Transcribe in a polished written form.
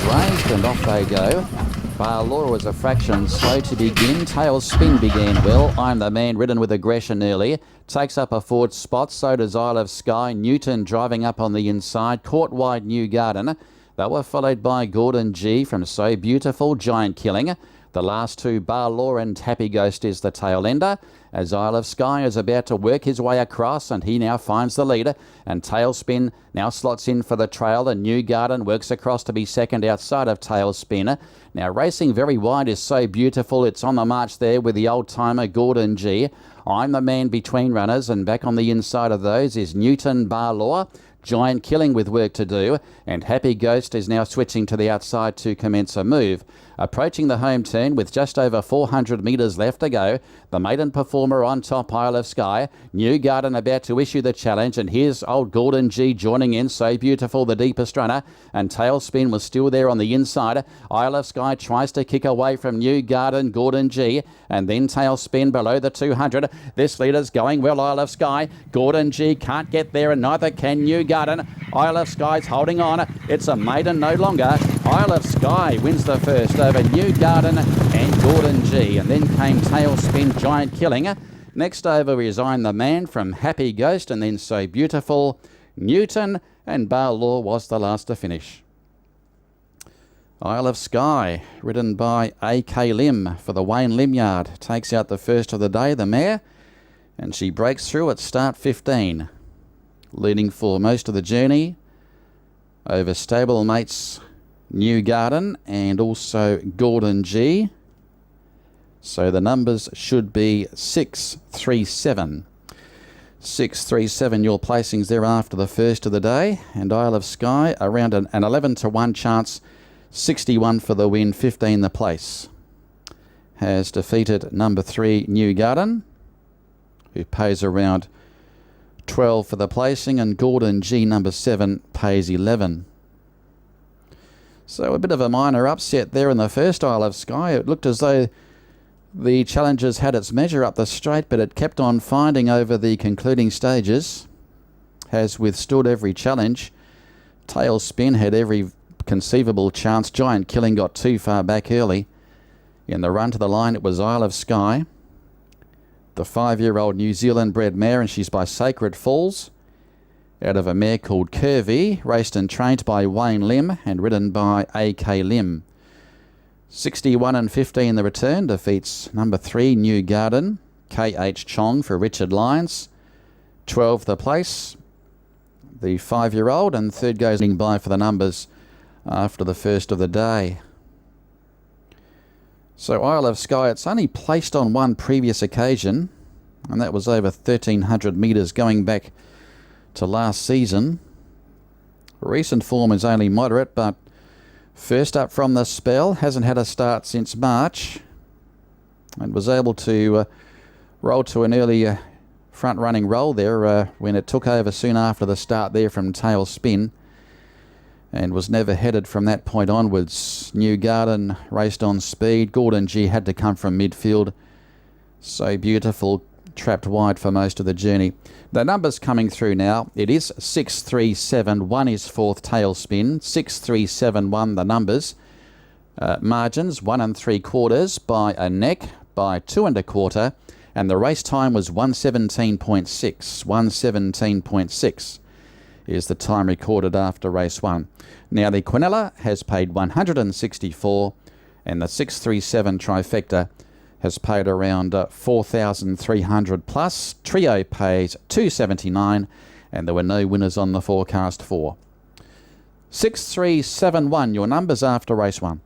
raised and off they go. Bar Law was a fraction slow to begin. Tail Spin began well. I'm the Man ridden with aggression early. Takes up a forward spot. So does Isle of Sky. Newton driving up on the inside. Caught wide New Garden. They were followed by Gordon G from So Beautiful. Giant Killing. The last two, Bar Law and Happy Ghost, is the tail ender, as Isle of Sky is about to work his way across, and he now finds the leader, and Tailspin now slots in for the trail, and New Garden works across to be second outside of Tailspin. Now racing very wide is So Beautiful. It's on the march there with the old-timer Gordon G. I'm the Man between runners, and back on the inside of those is Newton, Bar Law, Giant Killing with work to do, and Happy Ghost is now switching to the outside to commence a move. Approaching the home turn with just over 400 metres left to go, the maiden performer on top, Isle of Sky. New Garden about to issue the challenge, and here's old Gordon G joining in. So Beautiful, the deepest runner, and Tailspin was still there on the inside. Isle of Sky tries to kick away from New Garden, Gordon G, and then Tailspin below the 200. This leader's going well, Isle of Sky. Gordon G can't get there, and neither can New Garden. Isle of Sky's holding on. It's a maiden no longer. Isle of Sky wins the first over New Garden and Gordon G. And then came Tailspin, Giant Killing. Next over is I'm the Man from Happy Ghost, and then So Beautiful, Newton, and Bar Law was the last to finish. Isle of Sky, ridden by A.K. Lim for the Wayne Lim Yard, takes out the first of the day, the mare, and she breaks through at start 15. Leading for most of the journey over stablemates New Garden and also Gordon G. So the numbers should be 637. 637 your placings there after the first of the day, and Isle of Sky around an 11 to 1 chance, 61 for the win, 15 the place. Has defeated number 3 New Garden, who pays around 12 for the placing, and Gordon G number 7 pays 11. So a bit of a minor upset there in the first Isle of Sky. It looked as though the challengers had its measure up the straight, but it kept on finding over the concluding stages. Has withstood every challenge. Tailspin had every conceivable chance. Giant Killing got too far back early. In the run to the line, it was Isle of Sky, the 5-year-old New Zealand bred mare, and she's by Sacred Falls, out of a mare called Curvy, raced and trained by Wayne Lim and ridden by A.K. Lim. 61 and 15 the return, defeats number 3 New Garden, K.H. Chong for Richard Lyons. 12 the place, the 5-year-old, and third goes by for the numbers after the first of the day. So Isle of Sky, it's only placed on one previous occasion, and that was over 1,300 metres going back to last season. Recent form is only moderate, but first up from the spell, hasn't had a start since March, and was able to roll to an early front-running roll there when it took over soon after the start there from Tailspin, and was never headed from that point onwards. New Garden raced on speed. Gordon G had to come from midfield. So Beautiful trapped wide for most of the journey. The numbers coming through now. It is 637. 1 is fourth, Tailspin. 6371 the numbers. Margins 1 3/4 by a neck, by 2 1/4, and the race time was 1:17.6. 1:17.6 is the time recorded after race 1. Now the Quinella has paid 164, and the 637 trifecta has paid around 4,300 plus. Trio pays 279, and there were no winners on the forecast for. 6371 your numbers after race 1.